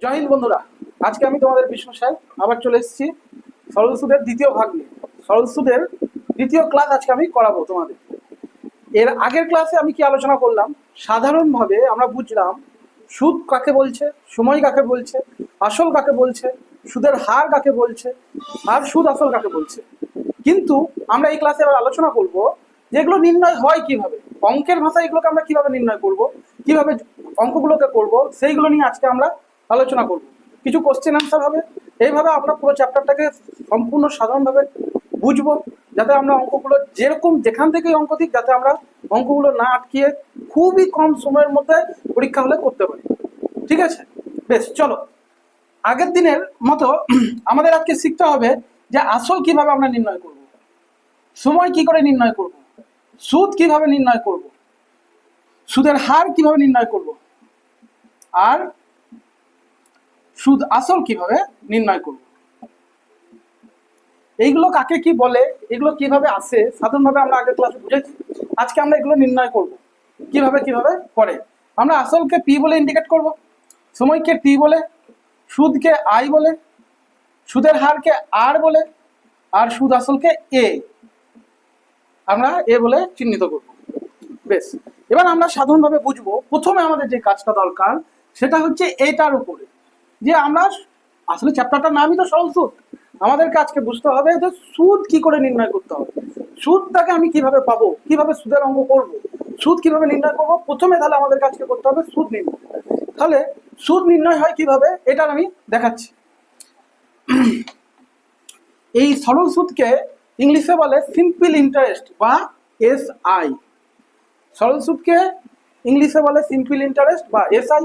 জয় হিন্দ বন্ধুরা। আজকে আমি তোমাদের বিষ্ণু সাহেব আবার চলে এসেছি সরল সুদের দ্বিতীয় ভাগ নিয়ে। সরল সুদের দ্বিতীয় ক্লাস আজকে আমি করাবো তোমাদের। এর আগের ক্লাসে আমি কি আলোচনা করলাম, সাধারণভাবে আমরা বুঝলাম সুদ কাকে বলছে, সময় কাকে বলছে, আসল কাকে বলছে, সুদের হার কাকে বলছে, আর সুদ আসল কাকে বলছে। কিন্তু আমরা এই ক্লাসে এবার আলোচনা করব যে এগুলো নির্ণয় হয় কিভাবে, অঙ্কের ভাষায় এগুলোকে আমরা কিভাবে নির্ণয় করব, কিভাবে অঙ্কগুলোকে করব, সেইগুলো নিয়ে আজকে আমরা আলোচনা করব। কিছু কোশ্চেন আনসার হবে, এইভাবে আমরা পুরো চ্যাপ্টারটাকে সম্পূর্ণ সাধারণভাবে বুঝবো, যাতে আমরা অঙ্কগুলো যেরকম যেখান থেকেই অঙ্ক দিক, যাতে আমরা অঙ্কগুলো না আটকিয়ে খুবই কম সময়ের মধ্যে পরীক্ষা হলে করতে পারি। ঠিক আছে, বেশ, চলো আগের দিনের মতো আমাদের আজকে শিখতে হবে যে আসল কিভাবে আমরা নির্ণয় করব, সময় কি করে নির্ণয় করব, সুদ কিভাবে নির্ণয় করব, সুদের হার কিভাবে নির্ণয় করব, আর সুদ আসল কিভাবে নির্ণয় করব। এইগুলো কাকে কি বলে, এগুলো কিভাবে আসে, সাধারণভাবে আমরা আগের ক্লাসে বুঝেছি। আজকে আমরা এগুলো নির্ণয় করব কিভাবে কিভাবে করে। আমরা আসলকে পি বলে ইন্ডিকেট করব, সময়কে টি বলে, সুদকে আই বলে, সুদের হারকে আর বলে, আর সুদ আসলকে এ আমরা এ বলে চিহ্নিত করব। বেশ, এবার আমরা সাধারণভাবে বুঝবো। প্রথমে আমাদের যে কাজটা দরকার সেটা হচ্ছে এটার উপরে, যে আমরা আসলে চ্যাপ্টারটার নামই তো সরল সুদ। আমাদেরকে আজকে বুঝতে হবে যে সুদ কি করে নির্ণয় করতে হবে, সুদটাকে আমি কিভাবে পাবো, কিভাবে সুদের অঙ্ক করব, সুদ কিভাবে নির্ণয় করব। প্রথমে তাহলে আমাদের কাজকে করতে হবে সুদ নির্ণয়। তাহলে সুদ নির্ণয় হয় কিভাবে এটা আমি দেখাচ্ছি। এই সরল সুদকে ইংলিশে বলে সিম্পল ইন্টারেস্ট বা এসআই। সরল সুদকে ইংলিশে বলে সিম্পল ইন্টারেস্ট বা এসআই।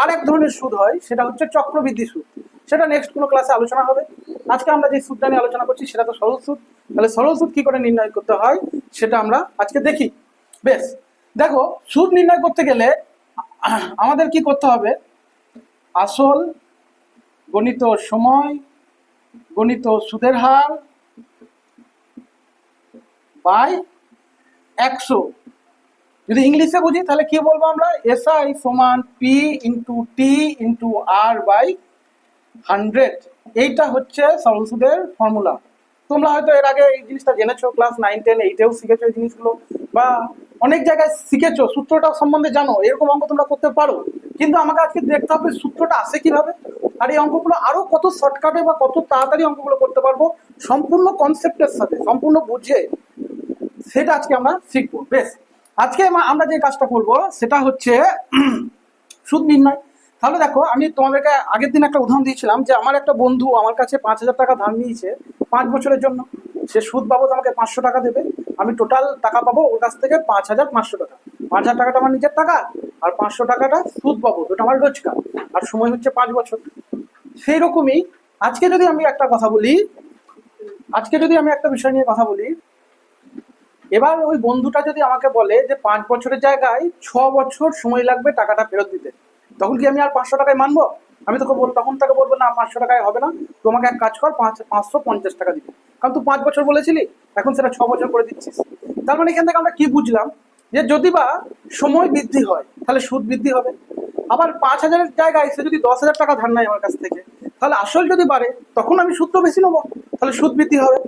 আর এক ধরনের সুদ হয়, সেটা হচ্ছে চক্রবৃদ্ধি সুদ। সেটা নেক্সট কোনো ক্লাসে আলোচনা হবে। আজকে আমরা যে সুদটা নিয়ে আলোচনা করছি সেটা তো সরল সুদ। তাহলে সরল সুদ কি করে নির্ণয় করতে হয় সেটা আমরা আজকে দেখি। বেশ, দেখো, সুদ নির্ণয় করতে গেলে আমাদের কি করতে হবে, আসল গণিত সময় গণিত সুদের হার বাই 100। যদি ইংলিশে বুঝি তাহলে কি বলবো আমরা, এসআই সমান P into T into R by 100। এইটা হচ্ছে সরল সুদের ফর্মুলা। তোমরা হয়তো এর আগে এই জিনিসটা জেনেছো, ক্লাস 9, 10, 8-এও শিখেছো এই জিনিসগুলো, বা অনেক জায়গায় শিখেছো, সূত্রটা সম্বন্ধে জানো, এরকম অঙ্ক তোমরা করতে পারো। কিন্তু আমাকে আজকে দেখতে হবে সূত্রটা আসে কিভাবে, আর এই অঙ্কগুলো আরো কত শর্টকাটে বা কত তাড়াতাড়ি অঙ্কগুলো করতে পারবো সম্পূর্ণ কনসেপ্টের সাথে, সম্পূর্ণ বুঝে, সেটা আজকে আমরা শিখবো। বেশ, আজকে আমরা যে কাজটা করব সেটা হচ্ছে সুদ নির্ণয়। তাহলে দেখো, আমি তোমাদেরকে আগের দিন একটা উদাহরণ দিয়েছিলাম যে আমার একটা বন্ধু আমার কাছে 5,000 টাকা ধার নিয়েছে 5 বছরের জন্য। সে সুদ বাবদ আমাকে 500 টাকা দেবে, আমি টোটাল টাকা পাবো ওর কাছ থেকে 5,500 টাকা। 5,000 টাকাটা আমার নিজের টাকা, আর 500 টাকাটা সুদ বাবদ, ওটা আমার রোজগার, আর সময় হচ্ছে 5 বছর। সেই রকমই আজকে যদি আমি একটা কথা বলি, আজকে যদি আমি একটা বিষয় নিয়ে কথা বলি, এবার ওই বন্ধুটা যদি আমাকে বলে যে 5 বছরের জায়গায় 6 বছর সময় লাগবে টাকাটা ফেরত দিতে, তখন কি আমি আর 500 টাকায় মানবো? আমি তোকে তখন তাকে বলবো না, 500 টাকায় হবে না, তোমাকে এক কাজ কর, 550 টাকা দিবি, কারণ তুই 5 বছর বলেছিলি, এখন সেটা 6 বছর করে দিচ্ছিস। তার মানে এখান থেকে আমরা কি বুঝলাম, যে যদি বা সময় বৃদ্ধি হয় তাহলে সুদ বৃদ্ধি হবে। আবার 5,000-এর জায়গায় সে যদি 10,000 টাকা ধার নেয় আমার কাছ থেকে, তাহলে আসল যদি বাড়ে তখন আমি সুদ তো বেশি নেবো, তাহলে সুদ বৃদ্ধি হবে।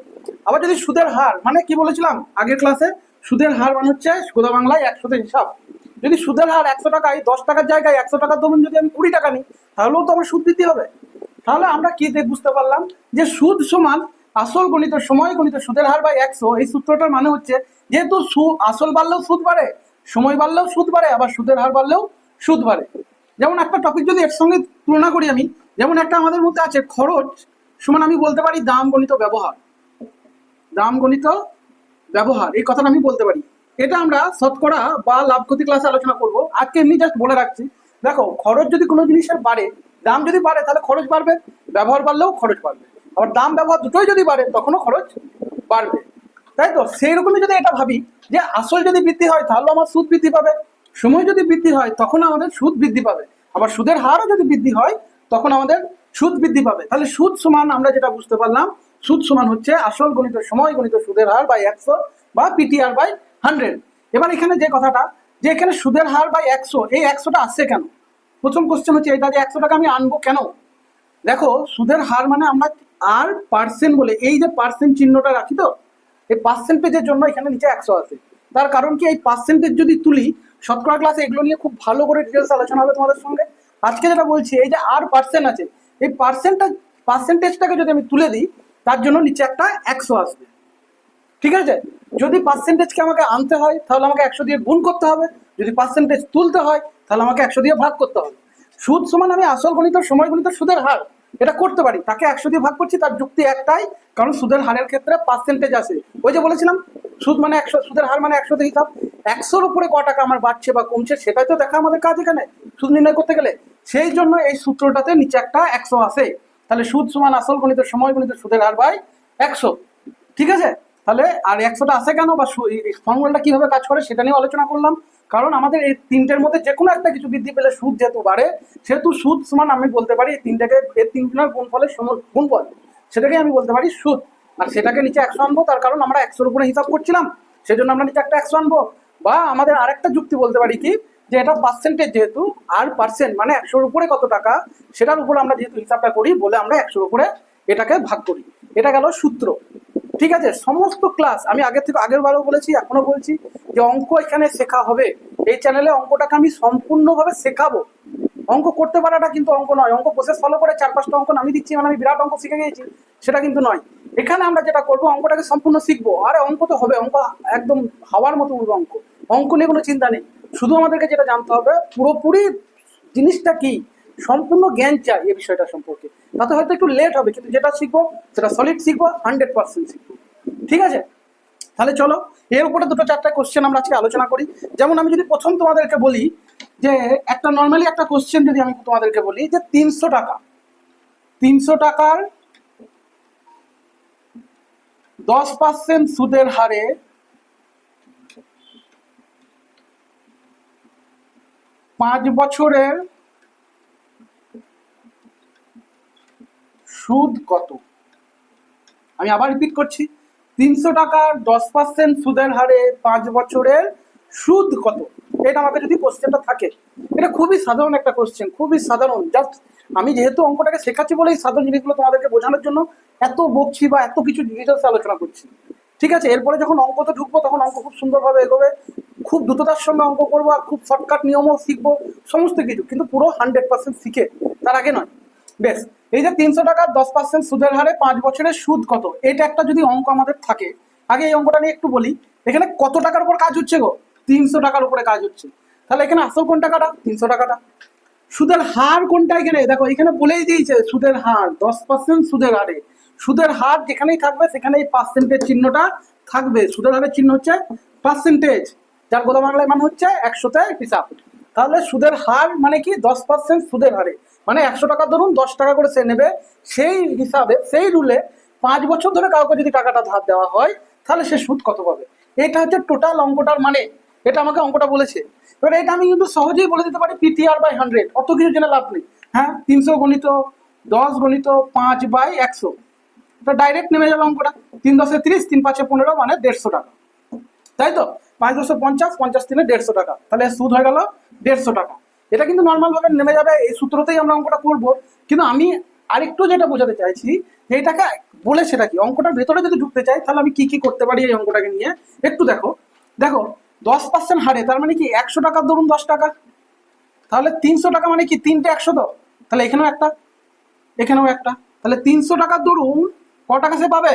আবার যদি সুদের হার, মানে কি বলেছিলাম আগের ক্লাসে, সুদের হার মানে হচ্ছে সোজা বাংলায় 100-তে হিসাব। যদি সুদের হার 100 টাকায় 10 টাকার জায়গায় 100 টাকার দরুন যদি আমি 20 টাকা নিই, তাহলেও তো আমার সুদ বৃদ্ধি হবে। তাহলে আমরা কি বুঝতে পারলাম, যে সুদ সমান আসল গণিত সময় গণিত সুদের হার বাই 100। এই সূত্রটার মানে হচ্ছে, যেহেতু আসল বাড়লেও সুদ বাড়ে, সময় বাড়লেও সুদ বাড়ে, আবার সুদের হার বাড়লেও সুদ বাড়ে। যেমন একটা টপিক যদি এর সঙ্গে তুলনা করি আমি, যেমন একটা আমাদের মধ্যে আছে খরচ সমান, আমি বলতে পারি দাম গণিত ব্যবহার। দাম গণিত ব্যবহার, এই কথাটা আমি বলতে পারি। এটা আমরা শতকরা বা লাভ ক্ষতি ক্লাসে আলোচনা করব। আজকে এমনি জাস্ট বলে রাখছি। দেখো, খরচ যদি কোনো জিনিসের বাড়ে, দাম যদি বাড়ে তাহলে খরচ বাড়বে, ব্যবহার বাড়লেও খরচ বাড়বে। আবার দাম ব্যবহার দুটোই যদি বাড়ে তখনও খরচ বাড়বে, তাই তো? সেই রকমই যদি এটা ভাবি যে আসল যদি বৃদ্ধি হয় তাহলে আমার সুদ বৃদ্ধি পাবে, সময় যদি বৃদ্ধি হয় তখন আমাদের সুদ বৃদ্ধি পাবে, আবার সুদের হারও যদি বৃদ্ধি হয় তখন আমাদের সুদ বৃদ্ধি পাবে। তাহলে সুদ সমান আমরা যেটা বুঝতে পারলাম, সুদ সমান হচ্ছে আসল গণিত সময় গণিত সুদের হার বাই 100 বা পিটিআর বাই 100। এবার এখানে যে কথাটা, যে এখানে সুদের হার বাই 100, এই 100টা আসছে কেন? প্রথম কোশ্চেন হচ্ছে এটা যে 100 টাকা আমি আনবো কেন। দেখো সুদের হার মানে আমরা আর পার্সেন্ট বলে এই যে পার্সেন্ট চিহ্নটা রাখি, তো এই পার্সেন্টেজের জন্য এখানে নিচে 100 আছে। তার কারণ কি, এই পার্সেন্টেজ যদি তুলি, শতকরা ক্লাসে এগুলো নিয়ে খুব ভালো করে ডিটেলস আলোচনা হবে তোমাদের সঙ্গে। আজকে যেটা বলছি, এই যে আর পার্সেন্ট আছে, এই পার্সেন্টেজটাকে যদি আমি তুলে দিই, তার জন্য নিচে একটা 100 আসবে। ঠিক আছে, যদি পার্সেন্টেজকে আমাকে আনতে হয় তাহলে আমাকে 100 দিয়ে গুণ করতে হবে, যদি পার্সেন্টেজ তুলতে হয় তাহলে আমাকে 100 দিয়ে ভাগ করতে হবে। সুদ সমান আমি আসল গণিত সময় গণিত সুদের হার এটা করতে পারি, তাকে 100 দিয়ে ভাগ করছি, তার যুক্তি একটাই, কারণ সুদের হারের ক্ষেত্রে পার্সেন্টেজ আসে। ওই যে বলেছিলাম সুদ মানে 100, সুদের হার মানে 100 তে হিসাব। 100-র উপরে ক টাকা আমার বাড়ছে বা কমছে সেটাই তো দেখা আমাদের কাজ এখানে সুদ নির্ণয় করতে গেলে। সেই জন্য এই সূত্রটাতে নিচে একটা 100 আসে। তাহলে সুদ সমান আসল গণিত সময় গণিত সুদের হার বাই 100। ঠিক আছে, তাহলে আর 100টা আসে কেন বা ফর্মুলাটা কিভাবে কাজ করে সেটা নিয়ে আলোচনা করলাম। কারণ আমাদের এই তিনটের মধ্যে যে কোনো একটা কিছু বৃদ্ধি পেলে সুদ যেহেতু বাড়ে, সেহেতু সুদ সমান আমি বলতে পারি এই তিনটাকে, এই তিনজনের গুণফলের গুণফল, সেটাকে আমি বলতে পারি সুদ। আর সেটাকে নিচে 100 আনবো, তার কারণ আমরা 100-র উপরে হিসাব করছিলাম, সেজন্য আমরা নিচে একটা 100 আনবো। বা আমাদের আরেকটা যুক্তি বলতে পারি কি, যে এটা পার্সেন্টেজ যেহেতু, আর পার্সেন্ট মানে 100-র উপরে কত টাকা সেটার উপরে আমরা যেহেতু হিসাবটা করি বলে আমরা 100-র উপরে এটাকে ভাগ করি। এটা গেল সূত্র। ঠিক আছে, সমস্ত ক্লাস আমি আগের বারও বলেছি, এখনো বলছি যে অঙ্ক এখানে শেখা হবে। এই চ্যানেলে অঙ্কটাকে আমি সম্পূর্ণভাবে শেখাবো। অঙ্ক করতে পারাটা কিন্তু অঙ্ক নয়, অঙ্ক প্রসেস ফলো করে 4-5টা অঙ্ক আমি দিচ্ছি মানে আমি বিরাট অঙ্ক শিখে গিয়েছি, সেটা কিন্তু নয়। এখানে আমরা যেটা করবো, অঙ্কটাকে সম্পূর্ণ শিখবো। আরে অঙ্ক তো হবে, অঙ্ক একদম হাওয়ার মতো উঠবে। অঙ্ক অঙ্ক নিয়ে কোনো চিন্তা নেই, শুধু আমাদেরকে যেটা জানতে হবে পুরোপুরি জিনিসটা কি, সম্পূর্ণ জ্ঞান চাই এই বিষয়টা সম্পর্কে। তাতে হয়তো একটু লেট হবে, কিন্তু যেটা শিখবো সেটা সলিড শিখবো, 100% শিখবো। ঠিক আছে, তাহলে চলো এর উপরে 2-4টা কোশ্চেন আমরা আজকে আলোচনা করি। যেমন আমি যদি প্রথম তোমাদেরকে বলি যে একটা নর্মালি একটা কোশ্চেন যদি আমি তোমাদেরকে বলি যে 300 টাকার 10% সুদের হারে 5 বছরের সুদ কত। আমি আবার রিপিট করছি, 300 টাকার 10% সুদের হারে 5 বছরের সুদ কত। এটা আমাদের যদি কোশ্চেনটা থাকে, এটা খুবই সাধারণ একটা কোশ্চেন, খুবই সাধারণ। জাস্ট আমি যেহেতু অঙ্কটাকে শেখাচ্ছি বলে এই সাধারণ জিনিসগুলো তোমাদেরকে বোঝানোর জন্য এত বকছি বা এত কিছু ডিটেলস আলোচনা করছি। ঠিক আছে, এরপরে যখন অঙ্কতে ঢুকবো তখন অঙ্ক খুব সুন্দরভাবে এগোবে, খুব দ্রুততার সঙ্গে অঙ্ক করবো, আর খুব শর্টকাট নিয়মও শিখবো, সমস্ত কিছু, কিন্তু পুরো 100% শিখে, তার আগে নয়। বেশ, এই যে 300 টাকার 10% সুদের হারে 5 বছরের সুদ কত, এটা একটা যদি অঙ্ক আমাদের থাকে, আগে এই অঙ্কটা নিয়ে একটু বলি। এখানে কত টাকার উপর কাজ হচ্ছে গো? 300 টাকার উপরে কাজ হচ্ছে। তাহলে এখানে আসল কোন টাকাটা? 300 টাকাটা। সুদের হার কোনটা? এখানে দেখো, এখানে বলেই দিয়েছে সুদের হার 10% সুদের হারে। সুদের হার যেখানেই থাকবে সেখানেই পার্সেন্টেজ চিহ্নটা থাকবে। সুদের হারের চিহ্ন হচ্ছে পার্সেন্টেজ, যার গোদা বাংলায় মান হচ্ছে 100-তে হিসাব। তাহলে সুদের হার মানে কি? 10% সুদের হারে, মানে 100 টাকা ধরুন 10 টাকা করে সে নেবে, সেই হিসাবে সেই রুলে 5 বছর ধরে কাউকে যদি টাকাটা ধার দেওয়া হয় তাহলে সে সুদ কত পাবে। এটা হচ্ছে টোটাল অঙ্কটার মানে, এটা আমাকে অঙ্কটা বলেছে। এবার এটা আমি কিন্তু সহজেই বলে দিতে পারি PTR বাই 100, অত কিছু জেনে লাভ নেই। হ্যাঁ, 300 গণিত 10 গণিত 5 বাই 100, এটা ডাইরেক্ট নেমে যাবে অঙ্কটা। 3 10 30, 3 5 15, মানে 150 টাকা, তাই তো? 5 10 50, 50 3 150 টাকা, তাহলে সুদ হয়ে গেল 150 টাকা। এটা কিন্তু নর্মাল ভাবে নেমে যাবে, এই সূত্রতেই আমরা অঙ্কটা করব। কিন্তু আমি আরেকটু যেটা বোঝাতে চাইছি, যে এটাকে বলে সেটা কি, অঙ্কটার ভেতরে যদি ঢুকতে চাই তাহলে আমি কি কি করতে পারি এই অঙ্কটাকে নিয়ে একটু দেখো। দেখো 10% হারে, তার মানে কি 100 টাকার ধরুন 10 টাকা, তাহলে 300 টাকা মানে কি 3টে 100 তো, তাহলে এখানেও একটা, এখানেও একটা, তাহলে 300 টাকার ধরুন ক টাকা সে পাবে?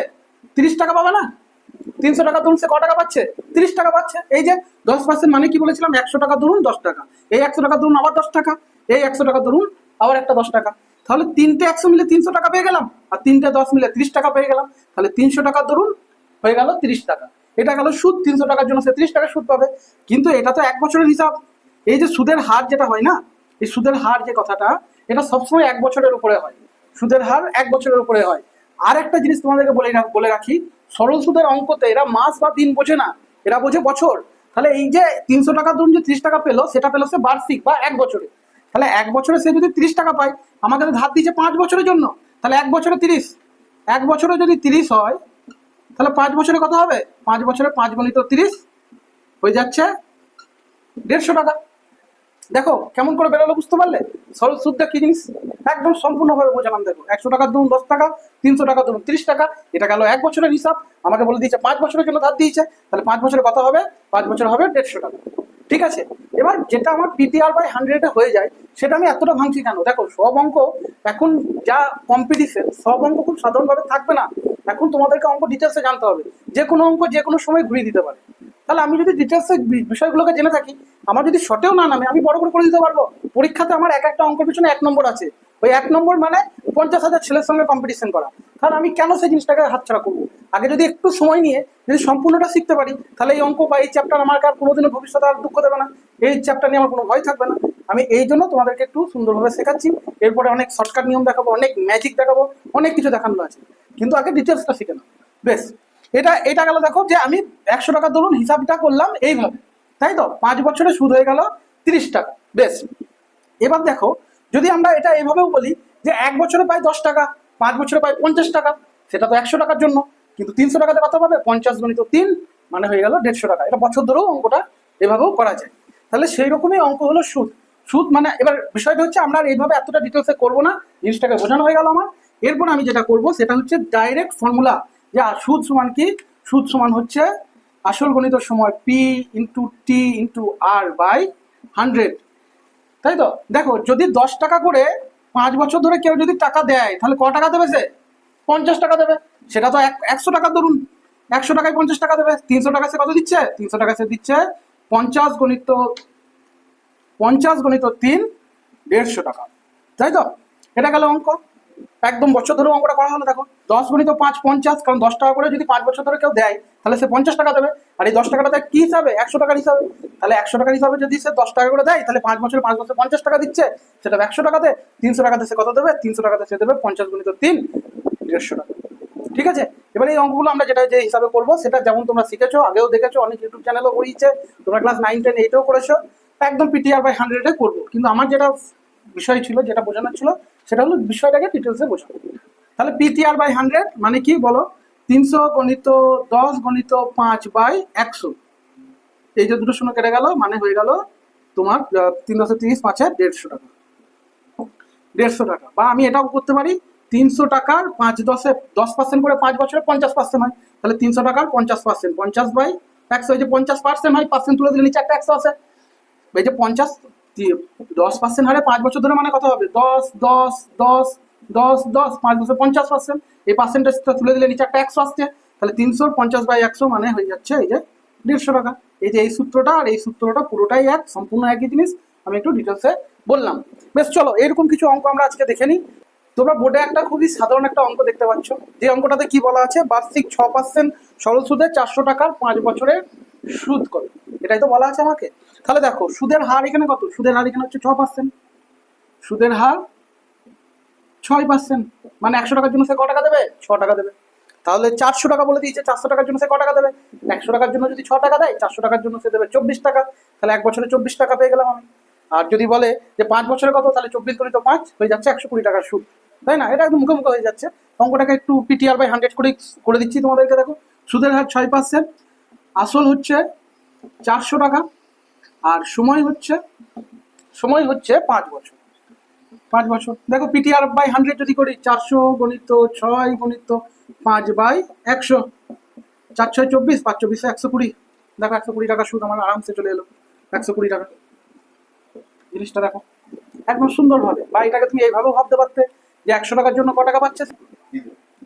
30 টাকা পাবে না? 300 টাকা ধরুন সে ক টাকা পাচ্ছে? 30 টাকা পাচ্ছে। এই যে 10% মানে কি বলেছিলাম? 100 টাকা ধরুন 10 টাকা, এই 100 টাকা ধরুন আবার 10 টাকা, এই 100 টাকা ধরুন আবার একটা 10 টাকা, তাহলে 3টে 100 মিলে 300 টাকা পেয়ে গেলাম, আর 3টে 10 মিলে 30 টাকা পেয়ে গেলাম। তাহলে 300 টাকা ধরুন হয়ে গেল 30 টাকা। এটা গেল সুদ, 300 টাকার জন্য সে 30 টাকা সুদ পাবে। কিন্তু এটা তো 1 বছরের হিসাব। এই যে সুদের হার যেটা হয় না, এই সুদের হার যে কথাটা, এটা সবসময় 1 বছরের উপরে হয়। সুদের হার 1 বছরের উপরে হয়। আর একটা জিনিস তোমাদেরকে বলে রাখি, সরল সুদের অঙ্কতে এরা মাস বা দিন বোঝে না, এরা বোঝে বছর। তাহলে এই যে 300 টাকা ধরুন যে 30 টাকা পেলো, সেটা পেলো সে বার্ষিক বা 1 বছরে। তাহলে 1 বছরে সে যদি 30 টাকা পায়, আমাকে ধার দিয়েছে 5 বছরের জন্য, তাহলে 1 বছরে 30, 1 বছরে যদি 30 হয় তাহলে 5 বছরে কত হবে? 5 বছরে 5 গুণিত 30 হয়ে যাচ্ছে 150 টাকা। দেখো কেমন করে বেরোলো, বুঝতে পারলে? সরল সুদটা কি জিনিস একদম সম্পূর্ণভাবে বোঝালাম। দেখো 100 টাকার ধরুন 10 টাকা, 300 টাকা ধরুন 30 টাকা, এটা গেল 1 বছরের হিসাব। আমাকে বলে দিয়েছে 5 বছরের জন্য ধার দিয়েছে, তাহলে 5 বছরে কত হবে? 5 বছর হবে 150 টাকা। ঠিক আছে, এবার যেটা আমার পিটিআর বাই 100 হয়ে যায় সেটা আমি এতটা ভাঙছি কেন? দেখো সব অঙ্ক এখন যা কম্পিটিশন, সব অঙ্ক খুব সাধারণভাবে থাকবে না। এখন তোমাদেরকে অঙ্ক ডিটেলসে জানতে হবে, যে কোনো অঙ্ক যে কোনো সময় ঘুরিয়ে দিতে পারে। তাহলে আমি যদি ডিটেলসে বিষয়গুলোকে জেনে থাকি, আমার যদি শর্টেও না নামে আমি বড় করে দিতে পারবো। পরীক্ষাতে আমার এক একটা অঙ্কের পিছনে 1 নম্বর আছে, ওই 1 নম্বর মানে 50,000 ছেলের সঙ্গে কম্পিটিশন করা। তাহলে আমি কেন সেই জিনিসটাকে হাতছাড়া করবো? আগে যদি একটু সময় নিয়ে যদি সম্পূর্ণটা শিখতে পারি, তাহলে এই অঙ্ক বা এই চ্যাপ্টার আমার আর কোনোদিনও ভবিষ্যতে আর দুঃখ দেবে না, এই চ্যাপ্টার নিয়ে আমার কোনো ভয় থাকবে না। আমি এই জন্য তোমাদেরকে একটু সুন্দরভাবে শেখাচ্ছি। এরপরে অনেক শর্টকাট নিয়ম দেখাবো, অনেক ম্যাজিক দেখাবো, অনেক কিছু দেখানো আছে, কিন্তু আগে ডিটেলসটা শিখে নাও। বেশ, এটা গেল। দেখো যে আমি 100 টাকা ধরুন হিসাবটা করলাম এইভাবে, তাই তো 5 বছরে সুদ হয়ে গেল 30 টাকা। বেশ, এবার দেখো যদি আমরা এটা এভাবেও বলি যে 1 বছরে পাই 10 টাকা, 5 বছরে পাই 50 টাকা, সেটা তো 100 টাকার জন্য, কিন্তু 300 টাকাতে কত পাবে? 50 গুণিত 3 মানে হয়ে গেল 150 টাকা। এটা বছর ধরেও অঙ্কটা এভাবেও করা যায়। তাহলে সেই রকমই অঙ্ক হলো সুদ। সুদ মানে এবার বিষয়টা হচ্ছে আমরা আর এইভাবে এতটা ডিটেলসে করবো না, জিনিসটাকে বোঝানো হয়ে গেল আমার। এরপর আমি যেটা করব সেটা হচ্ছে ডাইরেক্ট ফর্মুলা, যে সুদ সমান কি? সুদ সমান হচ্ছে আসল গণিত সময় P into T into R by 100, তাই তো? দেখো যদি 10 টাকা করে 5 বছর ধরে কেউ যদি টাকা দেয়, তাহলে ক টাকা দেবে সে? 50 টাকা দেবে। সেটা তো 100 টাকা ধরুন, 100 টাকায় 50 টাকা দেবে। 300 টাকা সে কত দিচ্ছে? 300 টাকা সে দিচ্ছে 50 গণিত 3 150 টাকা, তাই তো? এটা গেল অঙ্ক, একদম বছর ধরে অঙ্কটা করা হলো। দেখো 10 গুণিত 5 50, কারণ 10 টাকা করে যদি 5 বছর ধরে কেউ দেয় তাহলে সে 50 টাকা দেবে। আর এই 10 টাকাটা দেয় কি হিসাবে? 100 টাকার হিসাবে। তাহলে 100 টাকার হিসাবে যদি সে 10 টাকা করে দেয়, তাহলে 5 বছরে 5 বছর 50 টাকা দিচ্ছে, সেটা 100 টাকাতে। 300 টাকাতে সে কত দেবে? 300 টাকাতে সে দেবে 50 গুণিত 3 150 টাকা। ঠিক আছে, এবার এই অঙ্কগুলো আমরা যেটা যে হিসাবে করবো সেটা যেমন তোমরা শিখেছো, আগেও দেখেছো, অনেক ইউটিউব চ্যানেলও করিয়েছে, তোমরা ক্লাস 9 10 8এও করেছো, একদম পিটিআর বাই 100 করবো। কিন্তু আমার যেটা বিষয় ছিল, যেটা বোঝানোর ছিল, সেটা হলো বিষয়টাকে ডিটেলসে বোঝানো। তাহলে পিটিআর বাই 100 মানে কি বলো? 300 গণিত 10 গণিত 5 বাই 100, এই যে দুটো শূন্য কেটে গেল, মানে হয়ে গেল তোমার 330 5 150 টাকা। 150 টাকা, বা আমি এটাও করতে পারি 300 টাকার 5 10-এ 10% করে 5 বছরে 50% হয়, তাহলে 300 টাকার 50%, 50 বাই 100, এই যে 50% হয়, পার্সেন্ট তুলে দিলে নিচে একটা 100 আছে। এই যে 50 10% হারে 5 বছর ধরে মানে কত হবে? 10 10 10 10 10, 5 বছর 50%, এই পার্সেন্টেজটা তুলে দিলে নিচে একটা 100 আসছে। তাহলে 350 বাই 100 মানে হয়ে যাচ্ছে এই যে 150 টাকা। এই যে এই সূত্রটা আর এই সূত্রটা পুরোটাই এক, সম্পূর্ণ একই জিনিস, আমি একটু ডিটেলসে বললাম। বেশ, চলো এরকম কিছু অঙ্ক আমরা আজকে দেখে নিই। তোমরা বোর্ডে একটা খুবই সাধারণ একটা অঙ্ক দেখতে পাচ্ছ, যে অঙ্কটাতে কি বলা আছে? বার্ষিক 6% সরল সুদে 400 টাকার 5 বছরের সুদ কত, এটাই তো বলা আছে আমাকে। তাহলে দেখো সুদের হার এখানে কত? সুদের হার এখানে হচ্ছে 6%, সুদের হার 6%, মানে 100 টাকার জন্য সে ক টাকা দেবে? 6 টাকা দেবে। তাহলে 400 টাকা বলে দিয়েছে, 400 টাকার জন্য সে ক টাকা দেবে? 100 টাকার জন্য যদি 6 টাকা দেয়, 400 টাকার জন্য সে দেবে 24 টাকা। তাহলে 1 বছরে 24 টাকা পেয়ে গেলাম আমি। আর যদি বলে যে 5 বছরে কত, তাহলে 24 গুণিত 5 হয়ে যাচ্ছে 120 টাকার সুদ, তাই না? এটা একদম মুখে মুখে হয়ে যাচ্ছে। অঙ্কটাকে একটু পিটিআর বাই 100 করে দিচ্ছি তোমাদেরকে। দেখো সুদের হার 6%, আসল হচ্ছে 400 টাকা, আর সময় হচ্ছে 5 বছর। 5 বছর। দেখো পিটিআর বাই 100 যদি করি, 400 গণিত 6 গণিত 5 বাই 100, 4 6 24, 5 24 120। দেখো 120 টাকা সুদ আমার আরামসে চলে এলো। 120 টাকা, জিনিসটা দেখো একদম সুন্দরভাবে। বা এটাকে তুমি এইভাবেও ভাবতে পারতে যে 100 টাকার জন্য ক টাকা পাচ্ছে।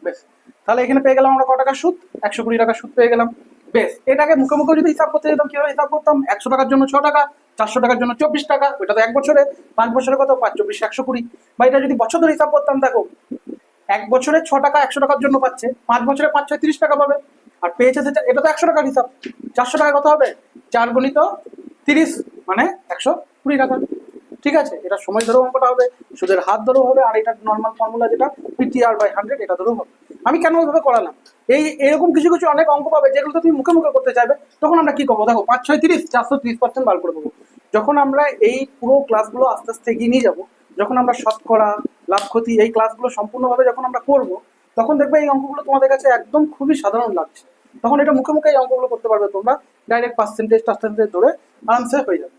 বেশ, তাহলে এখানে পেয়ে গেলাম আমরা ক টাকার সুদ? 120 টাকার সুদ পেয়ে গেলাম। বেশ, এটাকে মুখে মুখে যদি হিসাব করতে যেতাম, কিভাবে হিসাব করতাম? 100 টাকার জন্য 6 টাকা, 400 টাকার জন্য 24 টাকা, ওইটা তো 1 বছরে। 5 বছরে কত? 5 24 120। বা এটা যদি বছর ধরে হিসাব করতাম, দেখো 1 বছরে 6 টাকা 100 টাকার জন্য পাচ্ছে, 5 বছরে 5 6 30 টাকা পাবে। আর পেয়েছে সেটা, এটা তো 100 টাকার হিসাব। 400 টাকা কত হবে? 4 গুণিত 30 মানে 120 টাকা। ঠিক আছে, এটা সময় ধরেও অঙ্কটা হবে, সুদের হাত ধরেও হবে, আর এটা নর্মাল ফর্মুলা যেটা পিটিআর বাই 100 এটা ধরেও হবে। আমি কেন ওইভাবে করালাম? এরকম কিছু কিছু অনেক অঙ্ক পাবে যেগুলো তুমি মুখে মুখে করতে চাইবে, তখন আমরা কি করবো? দেখো 5 6 30 430% বার করে দেবো। যখন আমরা এই পুরো ক্লাসগুলো আস্তে আস্তে এগিয়ে নিয়ে যাবো, যখন আমরা শতকরা লাভ ক্ষতি এই ক্লাসগুলো সম্পূর্ণভাবে যখন আমরা করবো, তখন দেখবে এই অঙ্কগুলো তোমাদের কাছে একদম খুবই সাধারণ লাগছে। তখন এটা মুখে মুখে এই অঙ্কগুলো করতে পারবে তোমরা, ডাইরেক্ট পার্সেন্টেজ ধরে আরামসে হয়ে যাবে।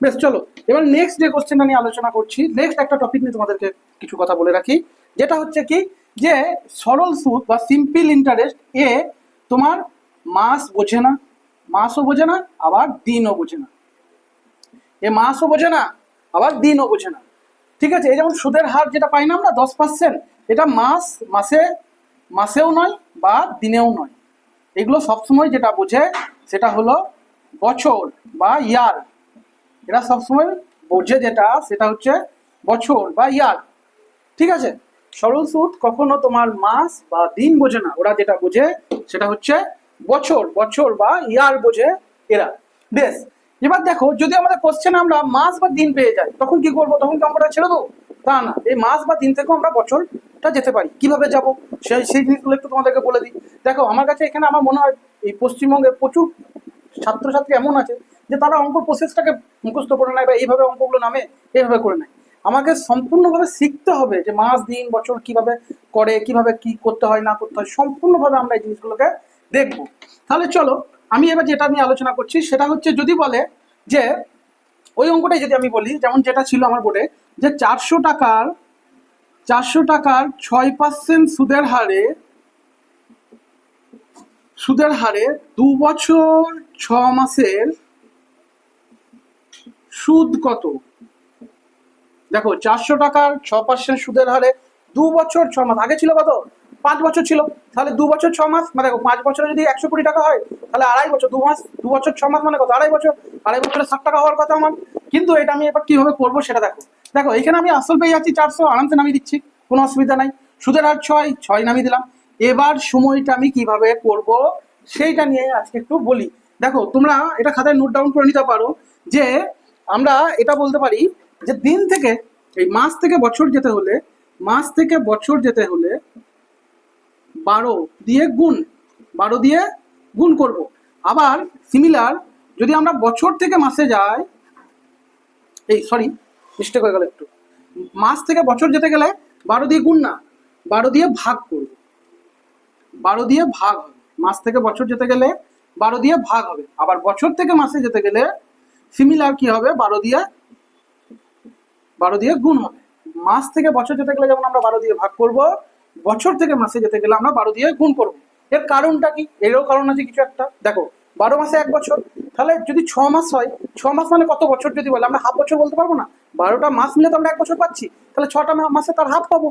বেশ, চলো এবার নেক্সট যে কোশ্চেনটা নিয়ে আলোচনা করছি, নেক্সট একটা টপিক নিয়ে তোমাদেরকে কিছু কথা বলে রাখি, যেটা হচ্ছে কি যে সরল সুদ বা সিম্পল ইন্টারেস্ট এ তোমার মাস বোঝে না, মাসও বোঝে না, আবার দিনও বোঝে না। এ মাসও বোঝে না, আবার দিনও বোঝে না। ঠিক আছে, এই যেমন সুদের হার যেটা পাই না আমরা 10%, এটা মাসেও নয় বা দিনেও নয়। এগুলো সবসময় যেটা বোঝে সেটা হলো বছর বা ইয়ার। এরা সবসময় বোঝে যেটা সেটা হচ্ছে বছর বা ইয়ার। ঠিক আছে, সরল সুদ কখনো তোমার মাস বা দিন বোঝে না, ওরা যেটা বোঝে সেটা হচ্ছে বছর বা ইয়ার বোঝে এরা। বেশ, এবার দেখো যদি আমাদের কোশ্চেনে আমরা মাস বা দিন পেয়ে যাই তখন কি করবো, তখন কি অঙ্কটা ছেড়ে দেবো? তা না, এই মাস বা দিন থেকেও আমরা বছরটা যেতে পারি। কিভাবে যাব সেই জিনিসগুলো একটু তোমাদেরকে বলে দিই। দেখো আমার কাছে এখানে আমার মনে হয় এই পশ্চিমবঙ্গে প্রচুর ছাত্রছাত্রী এমন আছে যে তারা অঙ্ক প্রসেসটাকে মুখস্থ করে নেয় বা এইভাবে অঙ্কগুলো নামে এইভাবে করে নেয়। আমাকে সম্পূর্ণভাবে শিখতে হবে যে মাস দিন বছর কিভাবে করে, কিভাবে কি করতে হয় না করতে হয়, সম্পূর্ণভাবে আমরা এই জিনিসগুলোকে দেখবো। তাহলে চলো আমি এবার যেটা নিয়ে আলোচনা করছি সেটা হচ্ছে, যদি বলে যে ওই অঙ্কটাই যদি আমি বলি, যেমন যেটা ছিল আমার বোর্ডে, যে 400 টাকার 6% সুদের হারে 2 বছর 6 মাসের সুদ কত? দেখো 400 টাকার 6% সুদের হারে 2 বছর 6 মাস, আগে ছিল কত? 5 বছর ছিল। তাহলে 2 বছর 6 মাস মানে দেখো 5 বছরে যদি 100 কোটি টাকা হয় তাহলে 2.5 বছর, 2 বছর 6 মাস মানে কত? 2.5 বছর। 2.5 বছরে 60 টাকা হওয়ার কথা আমার। কিন্তু এটা আমি এবার কিভাবে করবো সেটা দেখো। দেখো এখানে আমি আসল পেয়ে যাচ্ছি 400, আরামসে নামিয়ে দিচ্ছি, কোনো অসুবিধা নাই। সুদের হার 6 নামিয়ে দিলাম। এবার সময়টা আমি কিভাবে করব সেইটা নিয়ে আজকে একটু বলি। দেখো তোমরা এটা খাতায় নোট ডাউন করে নিতে পারো যে আমরা এটা বলতে পারি যে দিন থেকে এই মাস থেকে বছর যেতে হলে 12 দিয়ে গুণ করব। আবার সিমিলার যদি আমরা বছর থেকে মাসে যাই, মিস্টেক হয়ে গেল একটু, মাস থেকে বছর যেতে গেলে 12 দিয়ে গুণ না, 12 দিয়ে ভাগ করব। 12 দিয়ে ভাগ হবে। মাস থেকে বছর যেতে গেলে 12 দিয়ে ভাগ হবে। আবার বছর থেকে মাসে যেতে গেলে সিমিলার কি হবে, 12 দিয়ে গুণ হবে। মাস থেকে বছর যেতে গেলে যেমন আমরা 12 দিয়ে ভাগ করব, বছর থেকে মাসে যেতে গেলে আমরা 12 দিয়ে গুণ করব। এর কারণটা কি? এরও কারণ আছে কিছু একটা। দেখো 12 মাসে 1 বছর, তাহলে যদি 6 মাস হয়, 6 মাস মানে কত বছর যদি বলে আমরা হাফ বছর বলতে পারবো না? 12টা মাস মিলে তো আমরা 1 বছর পাচ্ছি, তাহলে 6টা মাসে তার হাফ পাবো,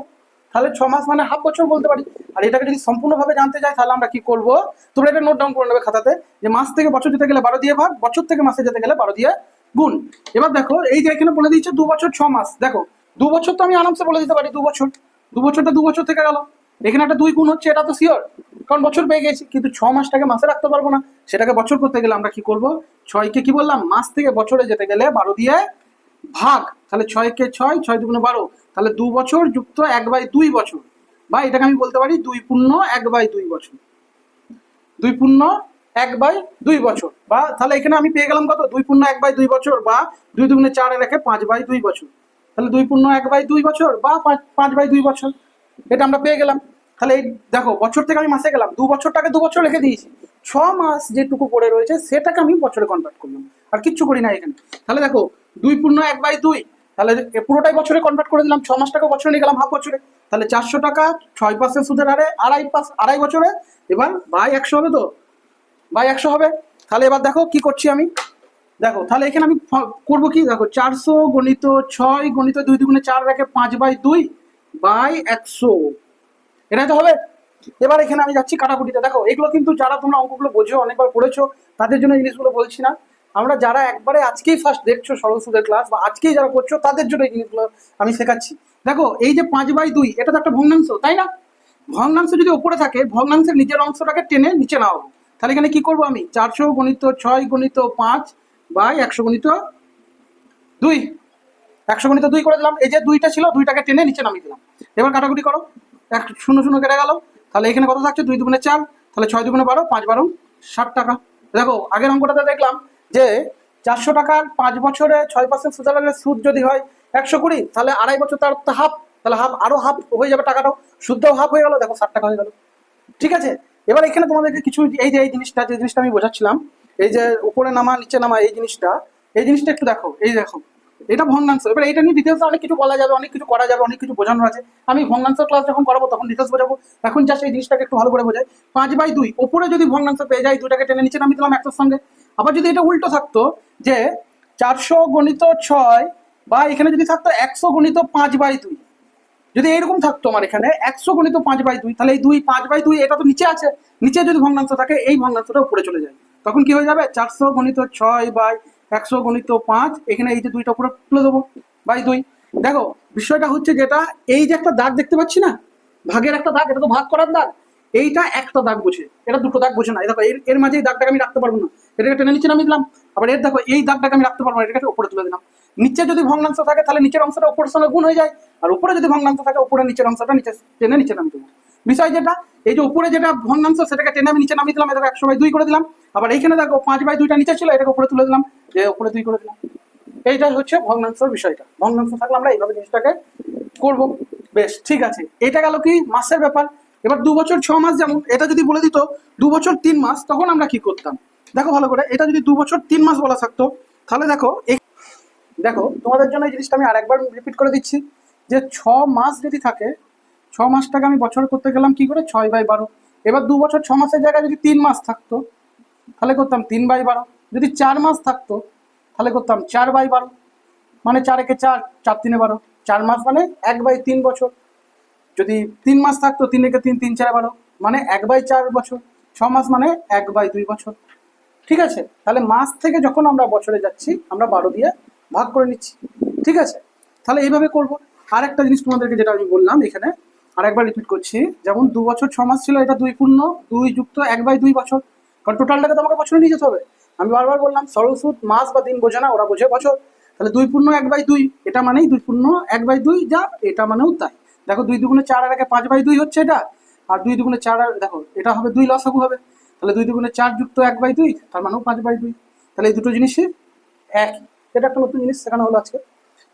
তাহলে 6 মাস মানে হাফ বছর বলতে পারি। আর এটাকে যদি সম্পূর্ণভাবে জানতে চাই তাহলে আমরা কি করব, তোমরা এটা নোট ডাউন করে নেবে খাতাতে, যে মাস থেকে বছর যেতে গেলে 12 দিয়ে ভাগ, বছর থেকে মাসে যেতে গেলে 12 দিয়ে গুণ। এবার দেখো এই যে এখানে বলে দিচ্ছে 2 বছর 6 মাস, দেখো 2 বছর তো আমি আরামসে বলে দিতে পারি 2 বছর, 2 বছরটা 2 বছর থেকে গেল। এখানে একটা 2 গুণ হচ্ছে, এটা তো শিওর, কারণ বছর পেয়ে গেছি। কিন্তু 6 মাসটাকে মাসে রাখতে পারবো না, সেটাকে বছর করতে গেলে আমরা কি করব, 6কে কি বললাম, মাস থেকে বছরে যেতে গেলে 12 দিয়ে ভাগ, তাহলে 6কে 6, 6 দুগুণে 12, তাহলে 2 বছর যুক্ত 1/2 বছর, বা এটাকে আমি বলতে পারি 2 পূর্ণ 1/2 বছর, 2 পূর্ণ 1/2 বছর। বা তাহলে এখানে আমি পেয়ে গেলাম কত, 2 পূর্ণ 1/2 বছর, বা 2 দুগুণে 4 রেখে 5/2 বছর। তাহলে 2 পূর্ণ 1/2 বছর বা 5/2 বছর, এটা আমরা পেয়ে গেলাম। তাহলে এই দেখো বছর থেকে আমি মাসে গেলাম, 2 বছরটাকে 2 বছর রেখে দিয়েছি, 6 মাস যেটুকু পড়ে রয়েছে সেটাকে আমি বছরে কনভার্ট করলাম, আর কিচ্ছু করি না এখানে। তাহলে দেখো 2 পূর্ণ 1/2, তাহলে পুরোটাই বছরে কনভার্ট করে দিলাম, 6 মাসটাকে বছরে নিয়ে গেলাম হাফ বছরে। তাহলে 400 টাকা 6% সুদের হারে 2.5 বছরে, এবার বাই 100 হবে তো, বাই 100 হবে। তাহলে এবার দেখো কি করছি আমি, দেখো তাহলে এখানে আমি করবো কি, দেখো 400 গণিত 6 গণিত 2 দুগুণে 4 রেখে 5/2 বাই 100, এটাই তো হবে। এবার এখানে আমি যাচ্ছি কাটাকুটিতে। দেখো এগুলো কিন্তু যারা তোমরা অঙ্কগুলো বোঝো, অনেকবার পড়েছো, তাদের জন্য এই জিনিসগুলো বলছি না। আমরা যারা একবারে আজকেই ফার্স্ট দেখছো সরল সুদের ক্লাস, বা আজকেই যারা করছো তাদের জন্য এই জিনিসগুলো আমি শেখাচ্ছি। দেখো এই যে 5/2, এটা তো একটা ভগ্নাংশ, তাই না? ভগ্নাংশ যদি উপরে থাকে, ভগ্নাংশের নিজের অংশটাকে টেনে নিচে নাও। তাহলে এখানে কি করবো আমি, 400 গণিত 6 গণিত 5 বাই 100 গণিত 2, 100 গণিত 2 করে দিলাম। এই যে 2টা ছিল, 2টাকে টেনে নিচে নামিয়ে দিলাম। এবার কাটাকুটি করো, 0 কেটে গেল, তাহলে এখানে কত থাকছে, 2 দুগুণে 4, তাহলে 6 দুগুণে 12, 5 12 60 টাকা। দেখো আগের অঙ্কটাতে দেখলাম যে 400 টাকার 5 বছরে 6% সুদের হারে সুদ যদি হয় 120, তাহলে 2.5 বছর তার হাফ, তাহলে হাফ আরো হাফ হয়ে যাবে টাকাটাও, সুদটাও হাফ হয়ে গেল, দেখো 60 টাকা হয়ে গেল। ঠিক আছে, এবার এখানে তোমাদেরকে কিছু এই যে এই জিনিসটা, যে জিনিসটা আমি বোঝাচ্ছিলাম, এই যে উপরে নামা নিচে নামা এই জিনিসটা, এই জিনিসটা একটু দেখো, এই দেখো এটা ভগ্নাংশ। এবার এটা নিয়ে ডিটেলস অনেক কিছু বলা যাবে, অনেক কিছু করা যাবে, অনেক কিছু বোঝানো আছে। আমি ভগ্নাংশ ক্লাস যখন করাবো তখন ডিটেলস বোঝাবো। এখন জাস্ট এই জিনিসটাকে একটু ভালো করে বোঝাই। 5/2 ওপরে যদি ভগ্নাংশ পেয়ে যাই, 2টাকে টেনে নিচে নামিয়ে দিলাম 100 সঙ্গে। আবার যদি এটা উল্টো থাকতো যে 400 গণিত 6, বা এখানে যদি থাকতো 100 গণিত 5/2, যদি এরকম থাকতো আমার এখানে 100 গণিত 5/2, তাহলে এই 5/2 এটা তো নিচে আছে, নিচে যদি ভগ্নাংশ থাকে এই ভগ্নাংশটা উপরে চলে যায়। তখন কি হয়ে যাবে, 400 গণিত 6/100 গণিত 5, এখানে এই যে 2টা উপরে তুলে দেবো বাই 2। দেখো বিষয়টা হচ্ছে যেটা, এই যে একটা দাগ দেখতে পাচ্ছি না, ভাগের একটা দাগ, এটা তো ভাগ করার দাগ। এইটা একটা দাগ বোঝে, এটা দুটো দাগ বোঝে না। দেখো এর মাঝে এই দাগটাকে আমি রাখতে পারবো না, এটাকে টেনে নিচে নামিয়ে দিলাম। আবার এর দেখো এই দাগটাকে আমি রাখতে পারবো না, এটাকে উপরে তুলে দিলাম। নিচে যদি ভগ্নাংশ থাকে তাহলে নিচের অংশটা উপরের সঙ্গে গুণ হয়ে যায়, আর উপরে যদি ভগ্নাংশ থাকে উপরে নিচের অংশটা নিচে টেনে নিচে নামিয়ে দেবো। বিষয় যেটা, এই যে উপরে যেটা ভগ্নাংশ সেটাকে টেনে আমি নিচে নামিয়ে দিলাম, এটাকে 100/2 করে দিলাম। আবার এইখানে দেখো 5/2টা নিচে ছিল, এটাকে উপরে তুলে দিলাম, যে উপরে 2 করে দিলাম। এইটাই হচ্ছে ভগ্নাংশের বিষয়টা। ভগ্নাংশ থাকলে আমরা এইভাবে জিনিসটাকে করব। বেশ, ঠিক আছে। এটা গেল কি মাসের ব্যাপার। এবার 2 বছর 6 মাস, যেমন এটা যদি বলে দিত 2 বছর 3 মাস, তখন আমরা কি করতাম দেখো ভালো করে। এটা যদি 2 বছর 3 মাস বলা থাকতো, তাহলে দেখো দেখো তোমাদের জন্য এই জিনিসটা আমি আরেকবার রিপিট করে দিচ্ছি, যে 6 মাস যদি থাকে, 6 মাসটাকে আমি বছর করতে গেলাম কি করে, 6/12। এবার 2 বছর 6 মাসের জায়গায় যদি 3 মাস থাকতো, তাহলে করতাম 3/12। যদি 4 মাস থাকতো, তাহলে করতাম 4/12, মানে 4 একে 4, 4 3 12, 4 মাস মানে 1/3 বছর। যদি 3 মাস থাকতো, 3 একে 3, 3 4 12, মানে 1/4 বছর। 6 মাস মানে 1/2 বছর। ঠিক আছে, তাহলে মাস থেকে যখন আমরা বছরে যাচ্ছি, আমরা 12 দিয়ে ভাগ করে নিচ্ছি। ঠিক আছে, তাহলে এইভাবে করব। আর একটা জিনিস তোমাদেরকে যেটা আমি বললাম এখানে আরেকবার রিপিট করছি, যেমন 2 বছর 6 মাস ছিল, এটা 2 পূর্ণ 2 যুক্ত 1/2 বছর, কারণ টোটালটাকে তো আমাকে বছরে নিয়ে যেতে হবে। আমি বারবার বললাম সরল সুদ মাস বা দিন বোঝে না, ওরা বোঝে বছর। তাহলে 2 পূর্ণ 1/2, এটা মানেই 2 পূর্ণ 1/2, যা এটা মানেও তাই। দেখো 2 দুগুণে 4, আর 5/2 হচ্ছে এটা, আর 2 দুগুণে 4, আর দেখো এটা হবে 2 লসাগু হবে। তাহলে 2 দুগুণে 4 যুক্ত 1/2, তার মানেও 5/2। তাহলে এই দুটো জিনিসই একই। এটা একটা নতুন জিনিস শেখানো হলো আজকে।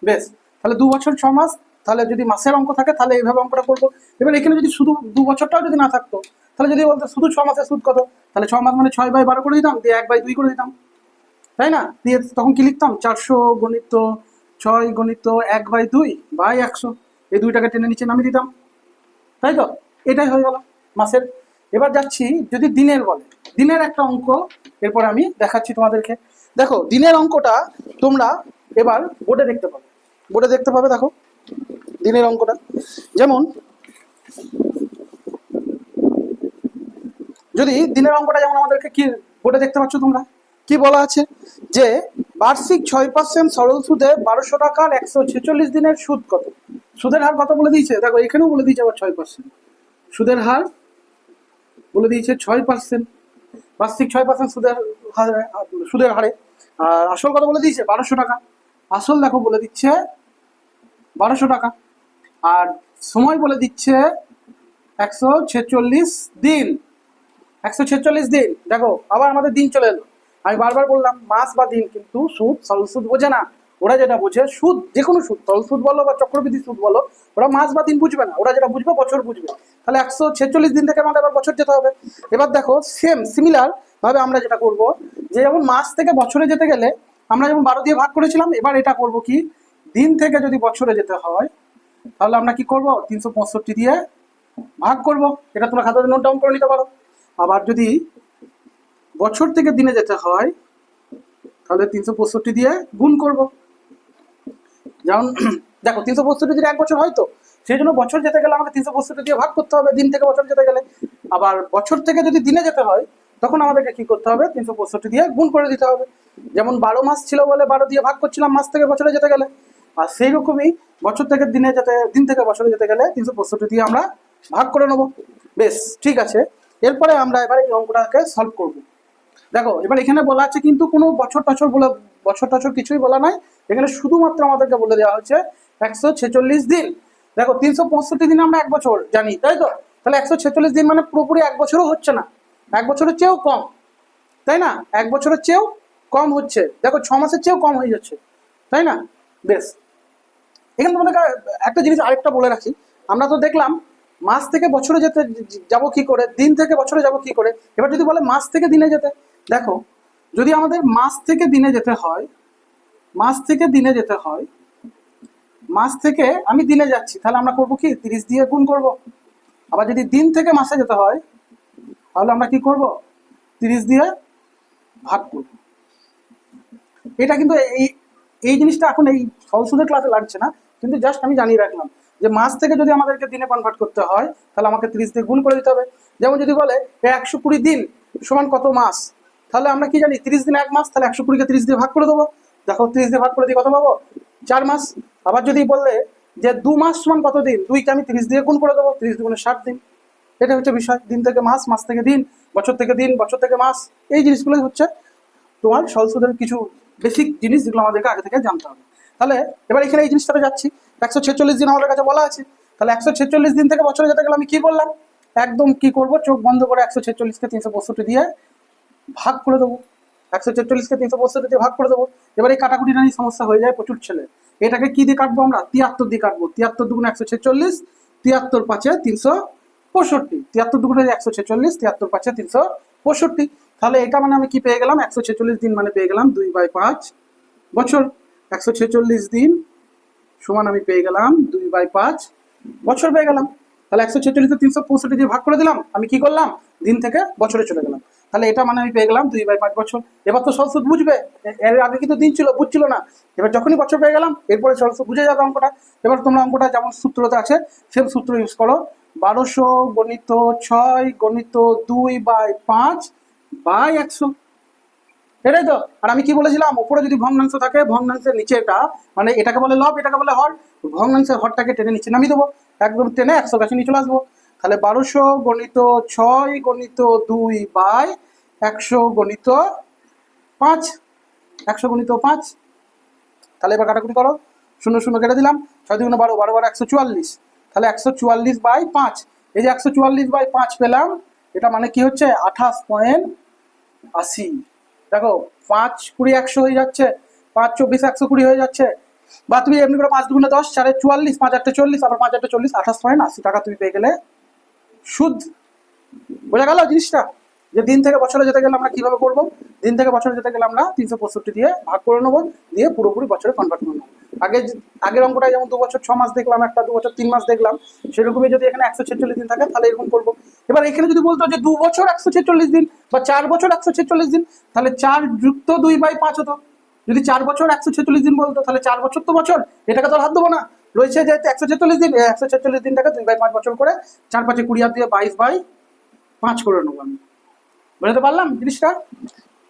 বেশ, তাহলে 2 বছর 6 মাস, তাহলে যদি মাসের অঙ্ক থাকে তাহলে এইভাবে অঙ্কটা করবো। এবার এখানে যদি শুধু 2 বছরটাও যদি না থাকতো, তাহলে যদি বলতো শুধু 6 মাসের সুদ কত, তাহলে 6 মাস মানে 6/12 করে দিতাম, দিয়ে 1/2 করে দিতাম, তাই না? দিয়ে তখন কি লিখতাম, 400 গণিত 6 গণিত 1/2/100, এই 2টাকে টেনে নিচে নামিয়ে দিতাম, তাই তো? এটাই হয়ে গেল মাসের। এবার যাচ্ছি যদি দিনের বলে, দিনের একটা অঙ্ক এরপরে আমি দেখাচ্ছি তোমাদেরকে। দেখো দিনের অঙ্কটা তোমরা এবার বোর্ডে দেখতে পাবে, বোর্ডে দেখতে পাবে। দেখো দিনের অঙ্কটা, যেমন যদি দিনের অঙ্কটা যেমন আমাদেরকে কি বোর্ডে দেখতে পাচ্ছ তোমরা, কি বলা আছে, যে বার্ষিক 6% সরল সুদে 1200 টাকার 146 দিনের সুদ কত। সুদের হার কত বলে দিয়েছে, দেখো এখানেও বলে দিয়েছে আবার 6%। সুদের হার বলে দিয়েছে 6%, বার্ষিক 6% সুদের হারে। আর আসল কত বলে দিয়েছে, 1200 টাকা। আসল দেখো বলে দিচ্ছে 1200 টাকা, আর সময় বলে দিচ্ছে 146 দিন। 146 দিন। দেখো আবার আমাদের দিন চলে এলো। আমি বারবার বললাম মাস বা দিন কিন্তু সুদ, সরল সুদ বোঝে না। ওরা যেটা বোঝে সুদ, যে কোনো সুদ, তরল সুদ বলো বা চক্রবৃদ্ধি সুদ বলো, ওরা মাস বা দিন বুঝবে না, ওরা যেটা বুঝবে বছর বুঝবে। তাহলে 146 দিন থেকে আমাদের আবার বছর যেতে হবে। এবার দেখো সিমিলার ভাবে আমরা যেটা করব, যে যেমন মাস থেকে বছরে যেতে গেলে আমরা যেমন 12 দিয়ে ভাগ করেছিলাম, এবার এটা করব কি, দিন থেকে যদি বছরে যেতে হয় তাহলে আমরা কি করব, 365 দিয়ে ভাগ করব। এটা তোমরা খাতাতে নোট ডাউন করে নিতে পারো। আবার যদি বছর থেকে দিনে যেতে হয় তাহলে 365 দিয়ে গুণ করব। যেমন দেখো 365 দিন 1 বছর হয়, তো সেই জন্য বছর যেতে গেলে আমাকে 365 দিয়ে ভাগ করতে হবে দিন থেকে বছর যেতে গেলে। আবার বছর থেকে যদি দিনে যেতে হয় তখন আমাদেরকে কি করতে হবে, 365 দিয়ে গুণ করে দিতে হবে। যেমন 12 মাস ছিল বলে 12 দিয়ে ভাগ করছিলাম মাস থেকে বছরে যেতে গেলে, আর সেই রকমই বছর থেকে দিনে যেতে, দিন থেকে বছরে যেতে গেলে 365 দিয়ে আমরা ভাগ করে নেব। বেশ, ঠিক আছে। এরপরে আমরা এবার এই অঙ্কটাকে সলভ করব। দেখো এবার এখানে বলা আছে কিন্তু কোনো বছর টছর কিছুই বলা নাই, এখানে শুধুমাত্র আমাদেরকে বলে দেওয়া হচ্ছে 146 দিন। দেখো 365 দিন আমরা 1 বছর জানি, তাই তো? তাহলে 146 দিন মানে পুরোপুরি 1 বছরও হচ্ছে না, 1 বছরের চেয়েও কম, তাই না? 1 বছরের চেয়েও কম হচ্ছে। দেখো 6 মাসের চেয়েও কম হয়ে যাচ্ছে, তাই না? বেশ, এখানে তোমাদেরকে একটা জিনিস আরেকটা বলে রাখি, আমরা তো দেখলাম মাস থেকে বছরে যেতে যাব কি করে, দিন থেকে বছরে যাব কি করে। এবার যদি বলে মাস থেকে দিনে যেতে, দেখো যদি আমাদের মাস থেকে দিনে যেতে হয় মাস থেকে দিনে যেতে হয়, মাস থেকে আমি দিনে যাচ্ছি, তাহলে আমরা করবো কি 30 দিয়ে গুণ করব। আবার যদি দিন থেকে মাসে যেতে হয় তাহলে আমরা কি করব, 30 দিয়ে ভাগ করব। এটা কিন্তু এই এই জিনিসটা এখন এই সহজ সুদের ক্লাসে লাগছে না, কিন্তু জাস্ট আমি জানিয়ে রাখলাম যে মাস থেকে যদি আমাদেরকে দিনে কনভার্ট করতে হয় তাহলে আমাকে 30 দিয়ে গুণ করে দিতে হবে। যেমন যদি বলে 120 দিন সমান কত মাস, তাহলে আমরা কি জানি 30 দিন 1 মাস, তাহলে 120কে 30 দিয়ে ভাগ করে দেবো। দেখো 30 দিয়ে ভাগ করে দিয়ে কত পাবো, 4 মাস। আবার যদি বললে যে 2 মাস সমান কত দিন, 2কে আমি 30 দিয়ে গুণ করে দেবো, 30 দুগুণে 60 দিন। এটা হচ্ছে বিষয়, দিন থেকে মাস, মাস থেকে দিন, বছর থেকে দিন, বছর থেকে মাস। এই জিনিসগুলোই হচ্ছে তোমার সহজ সুদের কিছু বেসিক জিনিস যেগুলো আমাদেরকে আগে থেকে জানতে হবে। তাহলে এবার এখানে এই জিনিসটাতে যাচ্ছি, 146 দিন আমাদের কাছে বলা আছে, তাহলে 146 দিন থেকে বছরে যেতে গেলে আমি কি বললাম, একদম কি করব, চোখ বন্ধ করে 146কে 365 দিয়ে ভাগ করে দেবো। 146কে 365 দিয়ে ভাগ করে দেবো। এবার এই কাটাকুটি নিয়ে সমস্যা হয়ে যায় প্রচুর ছেলে। এটাকে কি দিয়ে কাটবো আমরা, 73 দিয়ে কাটবো। 73 দুগুণে 146, 73 পাঁচে 365, 73 দুগুণে 146, 73 পাঁচে 365। তাহলে এটা মানে আমি কি পেয়ে গেলাম, 146 দিন মানে পেয়ে গেলাম 2/5 বছর। 146 দিন সমান আমি পেয়ে গেলাম 2/5 বছর পেয়ে গেলাম। তাহলে 146 365 দিয়ে ভাগ করে দিলাম, আমি কি করলাম, দিন থেকে বছরে চলে গেলাম। তাহলে এটা মানে আমি পেয়ে গেলাম 2/5 বছর। এবার তো সহজ সুদ বুঝবে, এর আগে কিন্তু দিন ছিল, বুঝছিল না। এবার যখনই বছর পেয়ে গেলাম এরপরে সহজ সুদ বুঝে যাবে অঙ্কটা। এবার তোমরা অঙ্কটা যেমন সূত্রতে আছে সেম সূত্র ইউজ করো, 1200 গণিত 6 গণিত 2/5 বাই 100, এটাই তো। আর আমি কি বলেছিলাম, উপরে যদি ভগ্নাংশ থাকে ভগ্নাংশের নিচে এটা মানে এটাকে বলে লব, এটাকে বলে হর, ভগ্নাংশের হরটাকে টেনে নিচে নামিয়ে দেবো, একদম টেনে 100 কাছে নিয়ে চলে আসবো। তাহলে 1200 গণিত 6 গণিত 2/100 গণিত 5, 100 গণিত 5। তাহলে এবার কাটাকুটি করো, 0 0 কেটে দিলাম, 6 2 12, 12 12 144, তাহলে 144/5। এই যে 144/5 পেলাম, এটা মানে কি হচ্ছে 28.80। দেখো 5 20 100 হয়ে যাচ্ছে, 5 24 120 হয়ে যাচ্ছে। বা তুমি এমনি করে 5 দুগুণে 10, 4 44, 5 8 40, আবার 5 8 40, 28.80 টাকা তুমি পেয়ে গেলে সুদ। বোঝা গেল জিনিসটা, যে দিন থেকে বছরে যেতে গেলে আমরা কিভাবে করবো, দিন থেকে বছরে যেতে গেলে আমরা 365 দিয়ে ভাগ করে নেবো, দিয়ে পুরোপুরি বছরে কনভার্ট করে নেবো। আগের অঙ্কটায় যেমন 2 বছর 6 মাস দেখলাম, একটা 2 বছর 3 মাস দেখলাম, সেরকমই যদি এখানে 146 দিন থাকে তাহলে এরকম করবো। এবার এখানে যদি বলতো যে 2 বছর 146 দিন বা 4 বছর 146 দিন, তাহলে 4 যুক্ত 2/5 হতো। যদি 4 বছর 146 দিন বলতো তাহলে 4 বছর তো বছর, এটাকে তো আর হাত দেবো না, রয়েছে যে 146 দিন, 146 দিনটাকে 2/5 বছর করে 4 5 20 হাত দিয়ে 22/5 করে নেবো আমি। বুঝতে পারলাম জিনিসটা।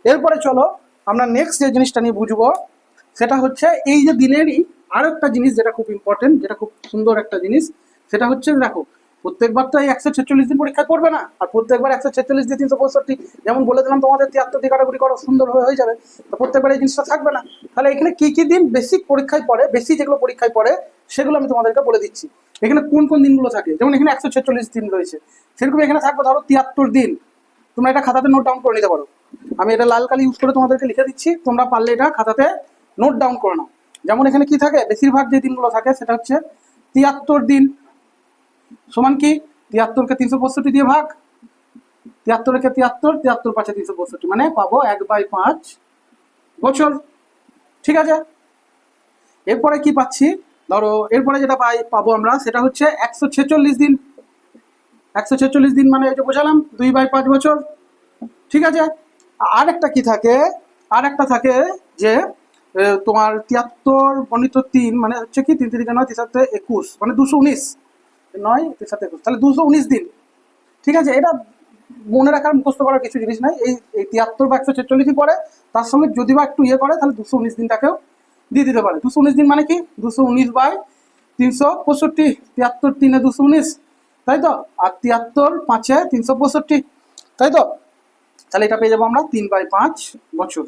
এরপরে চলো আমরা নেক্সট যে জিনিসটা নিয়ে বুঝবো, সেটা হচ্ছে এই যে দিনেরই আরো একটা জিনিস যেটা খুব ইম্পর্টেন্ট, যেটা খুব সুন্দর একটা জিনিস, সেটা হচ্ছে দেখো প্রত্যেকবার তো এই 146 দিন পরীক্ষা করবে না, আর প্রত্যেকবার 146 দিয়ে 365, যেমন বলে দিলাম তোমাদের 73 দিয়ে কাটাকুটি করো, সুন্দর হয়ে যাবে। তো প্রত্যেকবার এই জিনিসটা থাকবে না। তাহলে এখানে কি কি দিন বেসিক পরীক্ষায় পড়ে, বেশি যেগুলো পরীক্ষায় পড়ে সেগুলো আমি তোমাদেরকে বলে দিচ্ছি। এখানে কোন কোন দিনগুলো থাকে, যেমন এখানে 146 দিন রয়েছে, সেরকম এখানে থাকবে ধরো 73 দিন। তোমরা এটা খাতাতে নোট ডাউন করে নিতে পারো, আমি এটা লাল কালি ইউজ করে তোমাদেরকে লিখে দিচ্ছি, তোমরা পারলে এটা খাতাতে নোট ডাউন করে নাও। যেমন এখানে কি থাকে, বেশিরভাগ যে দিনগুলো থাকে সেটা হচ্ছে 73 দিন সমান কি 73কে 365 দিয়ে ভাগ, 73কে 73, 73 5 365, মানে পাবো 1/5 বছর। ঠিক আছে, এরপরে কি পাচ্ছি, ধরো এরপরে যেটা পাবো আমরা সেটা হচ্ছে 146 দিন। 146 দিন মানে এই যে বোঝালাম 2/5 বছর। ঠিক আছে, আর একটা কি থাকে, আর একটা থাকে যে তোমার 73 গণিত 3 মানে হচ্ছে কি 3 3 9 3 7 21, মানে 219, 9 3 7 21, তাহলে 219 দিন। ঠিক আছে, এটা মনে রাখার মুখস্থ করার কিছু জিনিস নাই, এই 73 বা 146 পরে তার সঙ্গে যদি বা একটু ইয়ে করে তাহলে 219 দিনটাকেও দিয়ে দিতে পারে। 219 দিন মানে কি 219/365, 73 3 219, তাই তো, আর 73 5 365, তাই তো। তাহলে এটা পেয়ে যাবো আমরা 3/5 বছর।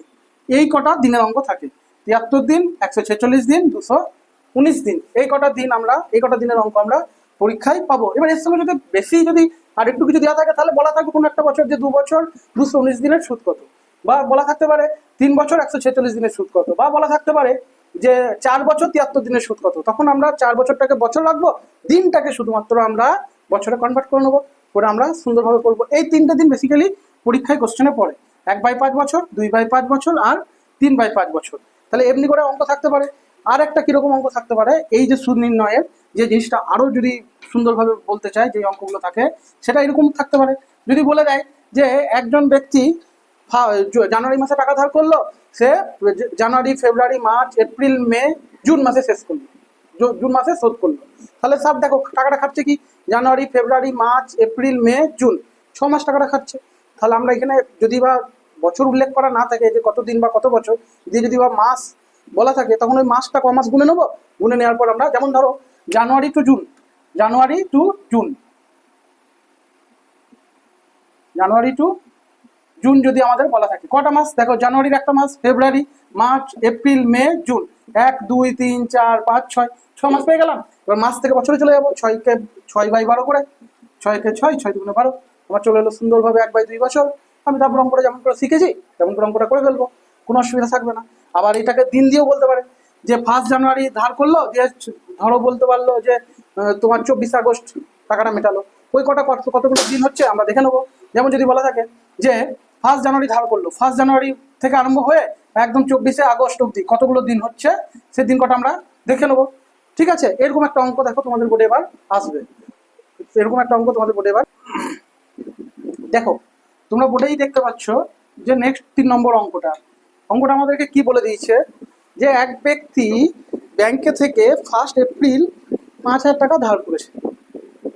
এই কটা দিনের অঙ্ক থাকে, 73 দিন, 146 দিন, 219 দিন, এই কটা দিন আমরা, এই কটা দিনের অঙ্ক আমরা পরীক্ষায় পাবো। এবার এর সঙ্গে যদি বেশি যদি আর একটু কিছু দেওয়া থাকে তাহলে বলা থাকবে কোনো একটা বছর যে 2 বছর 219 দিনের সুদ কত, বা বলা থাকতে পারে 3 বছর 146 দিনের সুদ কত, বা বলা থাকতে পারে যে 4 বছর 73 দিনের সুদ কত। তখন আমরা 4 বছরটাকে বছর রাখবো, দিনটাকে শুধুমাত্র আমরা বছরে কনভার্ট করে নেবো, করে আমরা সুন্দরভাবে করবো। এই 3টে দিন বেসিক্যালি পরীক্ষায় কোশ্চেনে পড়ে, 1/5 বছর, 2/5 বছর আর 3/5 বছর। তাহলে এমনি করে অঙ্ক থাকতে পারে। আর একটা কিরকম অঙ্ক থাকতে পারে, এই যে সুদ নির্ণয়ের যে জিনিসটা আরো যদি সুন্দরভাবে বলতে চায়, যে অঙ্কগুলো থাকে সেটা এরকম থাকতে পারে। যদি বলে দেয় যে একজন ব্যক্তি জানুয়ারি মাসে টাকা ধার করলো, সে জানুয়ারি, ফেব্রুয়ারি, মার্চ, এপ্রিল, মে, জুন মাসে শেষ করলো, জুন মাসে শোধ করলো। তাহলে সব দেখো টাকাটা খাচ্ছে কি, জানুয়ারি, ফেব্রুয়ারি, মার্চ, এপ্রিল, মে, জুন, 6 মাস টাকাটা খাচ্ছে। তাহলে আমরা এখানে যদি বা বছর উল্লেখ করা না থাকে, যে কত দিন বা কত বছর দিয়ে যদি বা মাস বলা থাকে, তখন ওই মাসটা ক মাস গুনে নেবো। গুনে নেওয়ার পর আমরা, যেমন ধরো January to June, January to June, January to June যদি আমাদের বলা থাকে, কটা মাস দেখো, জানুয়ারির একটা মাস, ফেব্রুয়ারি, মার্চ, এপ্রিল, মে, জুন, 1 2 3 4 5 6, 6 মাস পেয়ে গেলাম। এবার মাস থেকে বছরে চলে যাবো, 6 × 12 করে, 6 × 6 6 × 12, আমার চলে এলো সুন্দরভাবে 1/2 বছর। আমি তারপর অঙ্কটা যেমন করে শিখেছি তেমন করে অঙ্কটা করে ফেলবো, কোনো অসুবিধা থাকবে না। আবার এটাকে দিন দিয়েও বলতে পারে, যে 1 জানুয়ারি ধার করলো, যে ধরো বলতে পারলো যে তোমার 24 আগস্ট টাকাটা মেটালো, ওই কতগুলো দিন হচ্ছে আমরা দেখে নেবো। যেমন যদি বলা থাকে যে 1 জানুয়ারি ধার করলো, 1 জানুয়ারি থেকে আরম্ভ হয়ে একদম 24 আগস্ট অব্দি কতগুলো দিন হচ্ছে, সেই দিন কটা আমরা দেখে নেবো। ঠিক আছে, এরকম একটা অঙ্ক দেখো তোমাদের বোর্ডে এবার আসবে, এরকম একটা অঙ্ক তোমাদের বোর্ডে এবার দেখো, তোমরা বোর্ডেই দেখতে পাচ্ছ যে নেক্সট 3 নম্বর অঙ্কটা আমাদেরকে কি বলে দিয়েছে, যে এক ব্যক্তি ব্যাংকে থেকে 1 এপ্রিল 5,000 টাকা ধার করেছে,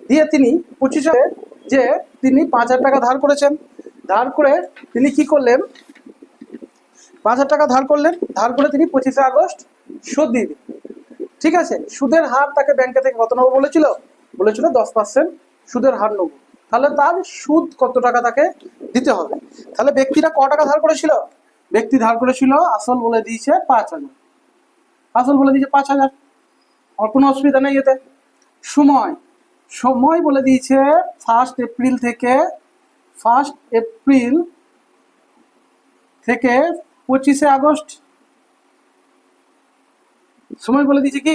দিয়ে তিনি 25 যে তিনি 5,000 টাকা ধার করেছেন, ধার করে তিনি কি করলেন, 5,000 টাকা ধার করলেন, ধার করে তিনি 25 আগস্ট শোধ দিয়ে দিলেন। ঠিক আছে, সুদের হার তাকে ব্যাংকে থেকে কত নেবো বলেছিল, 10% সুদের হার নেবো। তাহলে তার সুদ কত টাকা তাকে দিতে হবে। তাহলে ব্যক্তিটা ক টাকা ধার করেছিল, ব্যক্তি ধার করেছিল, আসল বলে দিয়েছে 5,000, আসল বলে দিয়েছে 5,000, আর কোনো অসুবিধা নেই এতে। সময়, সময় বলে দিয়েছে 1 এপ্রিল থেকে 25 আগস্ট, সময় বলে দিয়েছে কি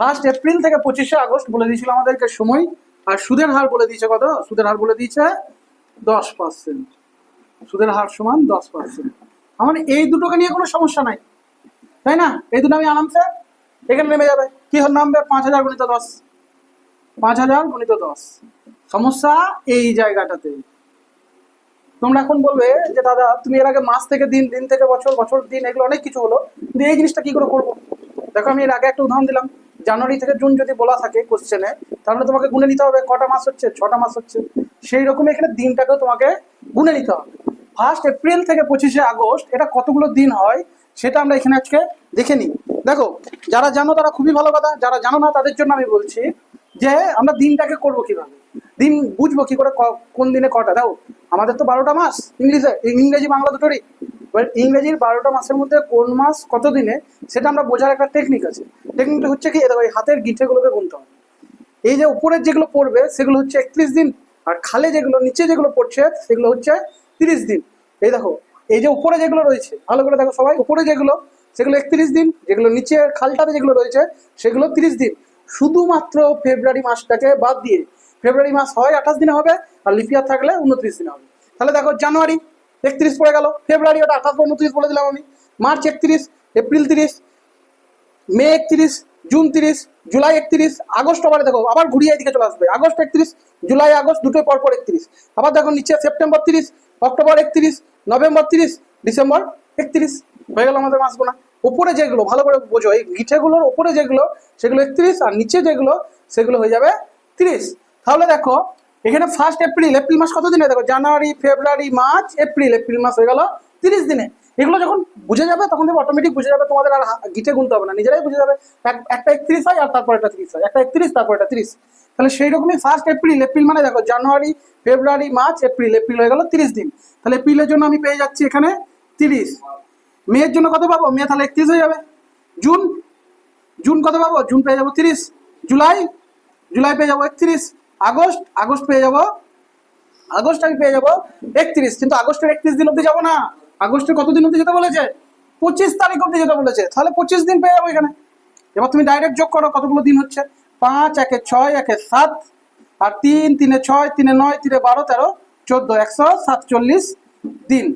1 এপ্রিল থেকে 25 আগস্ট বলে দিয়েছিল আমাদেরকে সময়। আর সুদের হার বলে দিয়েছে কত, সুদের হার বলে দিয়েছে 10%, সুদের হার সমান 10%। আমার এই দুটোকে নিয়ে কোনো সমস্যা নাই, তাই না? এই দুটো আমি আরামসে এখানে নেমে যাবে, কি নামবে 5,000 × 10, 5,000 × 10। সমস্যা এই জায়গাটাতে। তোমরা এখন বলবে যে দাদা তুমি এর আগে মাস থেকে দিন, দিন থেকে বছর, বছর দিন, এগুলো অনেক কিছু হলো, কিন্তু এই জিনিসটা কি করে করবো? দেখো আমি এর আগে একটা উদাহরণ দিলাম, জানুয়ারি থেকে জুন যদি বলা থাকে কোশ্চেনে, তাহলে তোমাকে গুনে নিতে হবে কটা মাস হচ্ছে, 6টা মাস হচ্ছে। সেই রকম এখানে দিনটাকেও তোমাকে গুনে নিতে হবে। 1 এপ্রিল থেকে 25 আগস্ট এটা কতগুলো দিন হয় সেটা আমরা এখানে আজকে দেখে নিই। দেখো যারা জানো তারা খুবই ভালো কথা, যারা জানো না তাদের জন্য আমি বলছি যে আমরা দিনটাকে করবো কিভাবে, দিন বুঝবো কি করে, কোন দিনে কটা। দেখো আমাদের তো 12টা মাস, ইংরেজি বাংলা দুটোরই। ইংরেজির 12টা মাসের মধ্যে কোন মাস কত দিনে সেটা আমরা বোঝার একটা টেকনিক আছে। টেকনিকটা হচ্ছে কি, দেখো এই হাতের গিঁঠেগুলোকে গুনতে হবে। এই যে উপরের যেগুলো পড়বে সেগুলো হচ্ছে 31 দিন, আর খালে যেগুলো নিচে যেগুলো পড়ছে সেগুলো হচ্ছে 30 দিন। এই দেখো এই যে উপরে যেগুলো রয়েছে, ভালো করে দেখো সবাই, উপরে যেগুলো সেগুলো 31 দিন, যেগুলো নিচে খালটাতে যেগুলো রয়েছে সেগুলো 30 দিন। শুধুমাত্র ফেব্রুয়ারি মাসটাকে বাদ দিয়ে, ফেব্রুয়ারি মাস হয় 28 দিনে হবে, আর লিপিয়ার থাকলে 29 দিনে হবে। তাহলে দেখো জানুয়ারি 31 পড়ে গেল, ফেব্রুয়ারি ওটা 28 বা 29 বলে দিলাম আমি, মার্চ 31, এপ্রিল 30, মে 31, জুন 30, জুলাই 31, আগস্ট আবার দেখো আবার ঘুরিয়ে এদিকে চলে আসবে, আগস্ট 31, জুলাই আগস্ট দুটোই পরপর 31, আবার দেখো নিচে সেপ্টেম্বর 30, অক্টোবর 31, নভেম্বর 30, ডিসেম্বর 31, হয়ে গেল আমাদের মাসগুলো। উপরে যেগুলো ভালো করে বোঝো, এই গিঠেগুলোর উপরে যেগুলো সেগুলো 31, আর নিচে যেগুলো সেগুলো হয়ে যাবে 30। তাহলে দেখো এখানে 1 এপ্রিল, এপ্রিল মাস কত দিনে, দেখো জানুয়ারি, ফেব্রুয়ারি, মার্চ, এপ্রিল, এপ্রিল মাস হয়ে গেল 30 দিনে। এগুলো যখন বুঝে যাবে তখন তুমি অটোমেটিক বুঝে যাবে, তোমাদের আর গিটে গুনতে হবে না, নিজেরাই বুঝে যাবে। একটা 31 হয় আর তারপর একটা 30 হয়, একটা 31 তারপর একটা 30। তাহলে সেই রকমই 1 এপ্রিল, এপ্রিল মানে দেখো জানুয়ারি, ফেব্রুয়ারি, মার্চ, এপ্রিল, এপ্রিল হয়ে গেল 30 দিন। তাহলে এপ্রিলের জন্য আমি পেয়ে যাচ্ছি এখানে 30। মেয়ের জন্য কত পাবো, মে তাহলে 31 হয়ে যাবে। জুন, জুন কত পাবো, জুন পেয়ে যাবো 30। জুলাই, জুলাই পেয়ে যাবো 31। আগস্ট, আগস্ট পেয়ে যাবো, আগস্ট আমি পেয়ে যাবো 31। কিন্তু আগস্টের 31 দিন অব্দি যাবো না, আগস্টের কত দিন অব্দি যেতে বলেছে, 25 তারিখ অব্দি যেতে বলেছে। তাহলে 25 দিন পেয়ে যাবো এখানে। এবার তুমি ডাইরেক্ট যোগ করো কতগুলো দিন হচ্ছে, 5 1 6 1 7, আর 3 3 6 3 9 3 12 13 14, 147 দিন।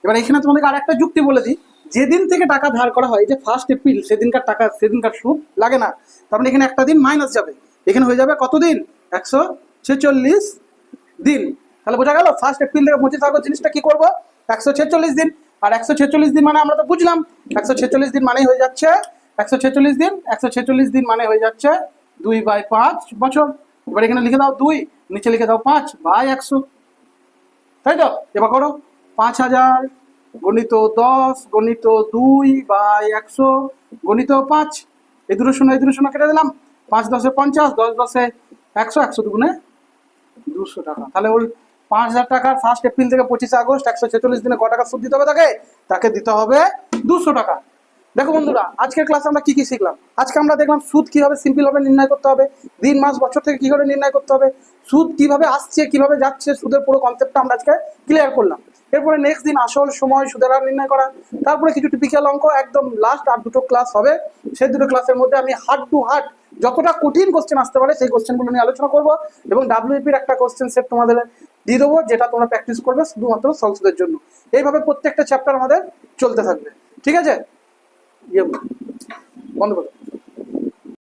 এবার এখানে তোমাদেরকে আর একটা যুক্তি বলে দিই, যেদিন থেকে টাকা ধার করা হয়, এই যে 1 এপ্রিল, সেদিনকার টাকা, সেদিনকার সুদ লাগে না। তার মানে এখানে একটা দিন মাইনাস যাবে, এখানে হয়ে যাবে কত দিন, 146 দিন। তাহলে বোঝা গেল 1 এপ্রিল থেকে 25 আগস্ট জিনিসটা কি করবো, 146 দিন। আর 146 দিন মানে আমরা তো বুঝলাম, 146 দিন মানেই হয়ে যাচ্ছে 146 দিন, 146 দিন মানে হয়ে যাচ্ছে 2/5 বছর। এবার এখানে লিখে দাও 2, নিচে লিখে দাও 5/100, তাই তো? এবার করো 5000 গণিত 10 গণিত 2/100 গণিত 5, এই দুটো শূন্য এই দুটো শূন্য কেটে দিলাম, 5 10 50, 10 10 100, 100 দুগুণে 200 টাকা। তাহলে ওই 5000 টাকার 1 এপ্রিল থেকে 25 আগস্ট 146 দিনে ক টাকা সুদ দিতে হবে তাকে, তাকে দিতে হবে 200 টাকা। দেখো বন্ধুরা, আজকের ক্লাসে আমরা কি কি শিখলাম? আজকে আমরা দেখলাম সুদ কিভাবে সিম্পল ভাবে নির্ণয় করতে হবে, দিন মাস বছর থেকে কিভাবে নির্ণয় করতে হবে, সুদ কিভাবে আসছে কিভাবে যাচ্ছে, সুদের পুরো কনসেপ্টটা আমরা আজকে ক্লিয়ার করলাম। এরপরে নেক্সট দিন আসল সময় সুদের হার নির্ণয় করা, তারপরে কিছু টিপিক্যাল অঙ্ক, একদম লাস্ট আর দুটো ক্লাস হবে, সেই দুটো ক্লাসের মধ্যে আমি হার্ট টু হার্ট যতটা কঠিন কোশ্চেন আসতে পারে সেই কোশ্চেনগুলো নিয়ে আলোচনা করবো, এবং ডাব্লিউপির একটা কোশ্চেন সেট তোমাদের দিয়ে দেবো, যেটা তোমরা প্র্যাকটিস করবে শুধুমাত্র সংসদের জন্য। এইভাবে প্রত্যেকটা চ্যাপ্টার আমাদের চলতে থাকবে, ঠিক আছে? বন্ধ করো।